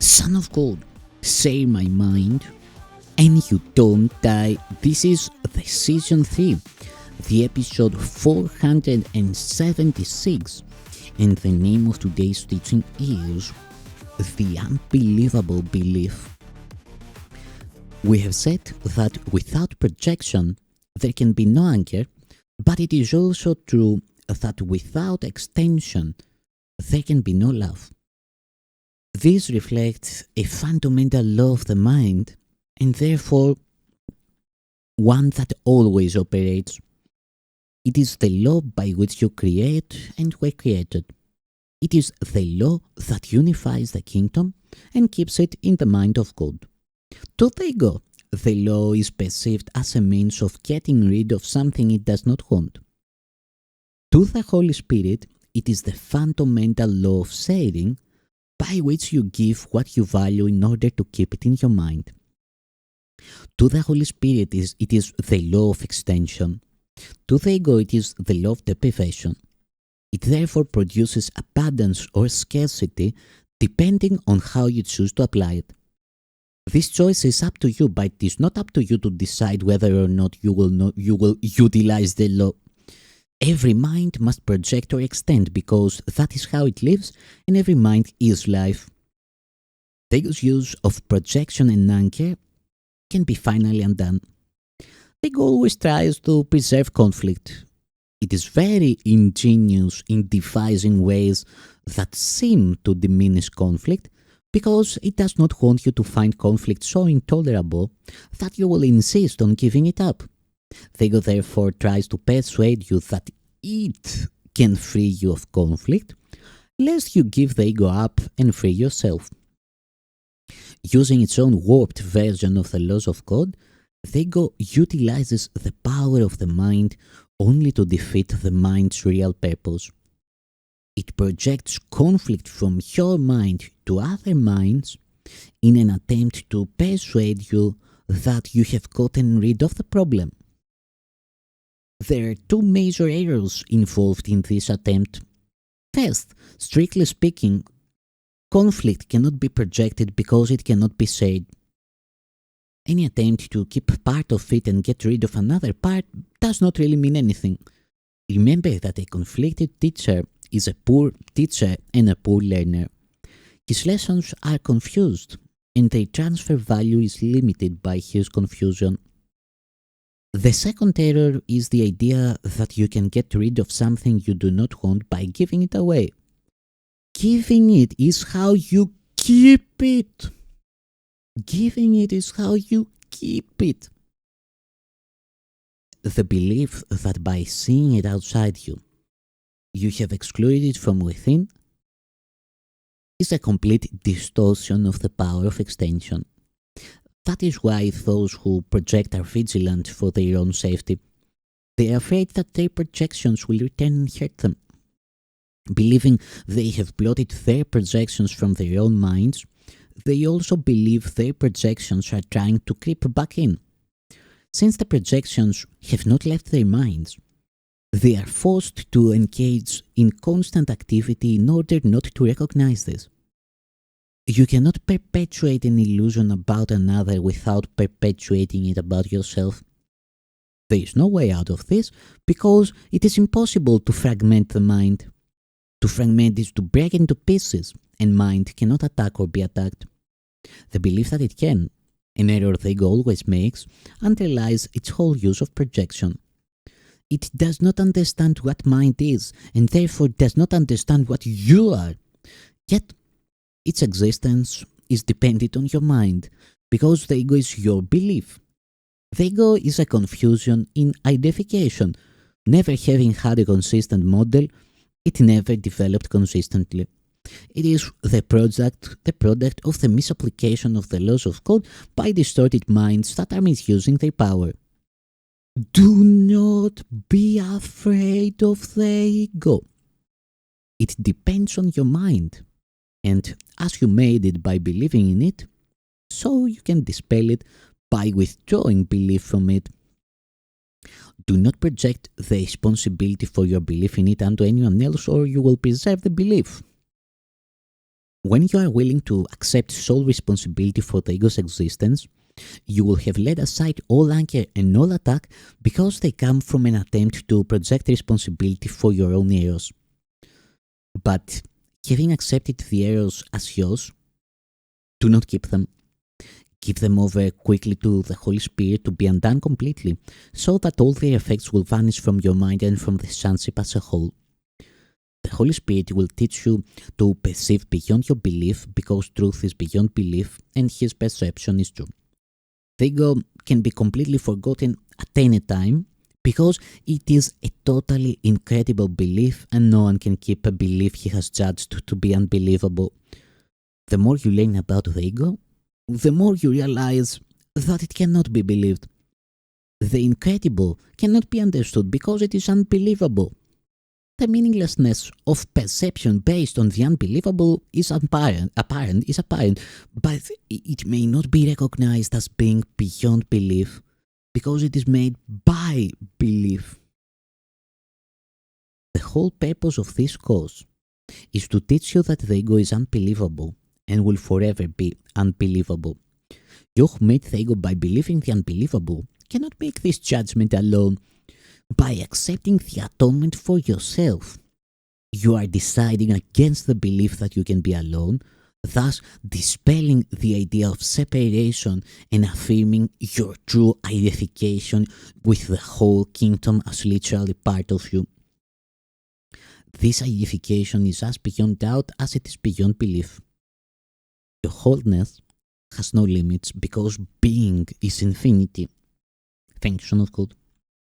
Son of God, say my mind, and you don't die. This is the season 3, the episode 476, and the name of today's teaching is The Unbelievable Belief. We have said that without projection, there can be no anchor, but it is also true that without extension, there can be no love. This reflects a fundamental law of the mind, and therefore one that always operates. It is the law by which you create and were created. It is the law that unifies the kingdom and keeps it in the mind of God. To the ego, the law is perceived as a means of getting rid of something it does not want. To the Holy Spirit, it is the fundamental law of sharing, by which you give what you value in order to keep it in your mind. To the Holy Spirit, it is the law of extension. To the ego, it is the law of deprivation. It therefore produces abundance or scarcity depending on how you choose to apply it. This choice is up to you, but it is not up to you to decide whether or not you will utilize the law. Every mind must project or extend because that is how it lives, and every mind is life. The ego's use of projection and anchor can be finally undone. The ego always tries to preserve conflict. It is very ingenious in devising ways that seem to diminish conflict because it does not want you to find conflict so intolerable that you will insist on giving it up. The ego therefore tries to persuade you that it can free you of conflict, lest you give the ego up and free yourself. Using its own warped version of the laws of God, the ego utilizes the power of the mind only to defeat the mind's real purpose. It projects conflict from your mind to other minds in an attempt to persuade you that you have gotten rid of the problem. There are two major errors involved in this attempt. First, strictly speaking, conflict cannot be projected because it cannot be said. Any attempt to keep part of it and get rid of another part does not really mean anything. Remember that a conflicted teacher is a poor teacher and a poor learner. His lessons are confused, and their transfer value is limited by his confusion. The second error is the idea that you can get rid of something you do not want by giving it away. Giving it is how you keep it. Giving it is how you keep it. The belief that by seeing it outside you, you have excluded it from within is a complete distortion of the power of extension. That is why those who project are vigilant for their own safety. They are afraid that their projections will return and hurt them. Believing they have blotted their projections from their own minds, they also believe their projections are trying to creep back in. Since the projections have not left their minds, they are forced to engage in constant activity in order not to recognize this. You cannot perpetuate an illusion about another without perpetuating it about yourself. There is no way out of this because it is impossible to fragment the mind. To fragment is to break into pieces, and mind cannot attack or be attacked. The belief that it can, an error the ego always makes, underlies its whole use of projection. It does not understand what mind is, and therefore does not understand what you are. Yet, its existence is dependent on your mind, because the ego is your belief. The ego is a confusion in identification. Never having had a consistent model, it never developed consistently. It is the product of the misapplication of the laws of God by distorted minds that are misusing their power. Do not be afraid of the ego. It depends on your mind. And as you made it by believing in it, so you can dispel it by withdrawing belief from it. Do not project the responsibility for your belief in it onto anyone else, or you will preserve the belief. When you are willing to accept sole responsibility for the ego's existence, you will have laid aside all anger and all attack because they come from an attempt to project responsibility for your own errors. But having accepted the errors as yours, do not keep them. Give them over quickly to the Holy Spirit to be undone completely, so that all their effects will vanish from your mind and from the sonship as a whole. The Holy Spirit will teach you to perceive beyond your belief, because truth is beyond belief and His perception is true. The ego can be completely forgotten at any time, because it is a totally incredible belief and no one can keep a belief he has judged to be unbelievable. The more you learn about the ego, the more you realize that it cannot be believed. The incredible cannot be understood because it is unbelievable. The meaninglessness of perception based on the unbelievable is apparent, but it may not be recognized as being beyond belief because it is made by belief. The whole purpose of this course is to teach you that the ego is unbelievable and will forever be unbelievable. You who made the ego by believing the unbelievable cannot make this judgment alone. By accepting the atonement for yourself, you are deciding against the belief that you can be alone, thus dispelling the idea of separation and affirming your true identification with the whole kingdom as literally part of you. This identification is as beyond doubt as it is beyond belief. Your wholeness has no limits because being is infinity. Thanks, Son of God.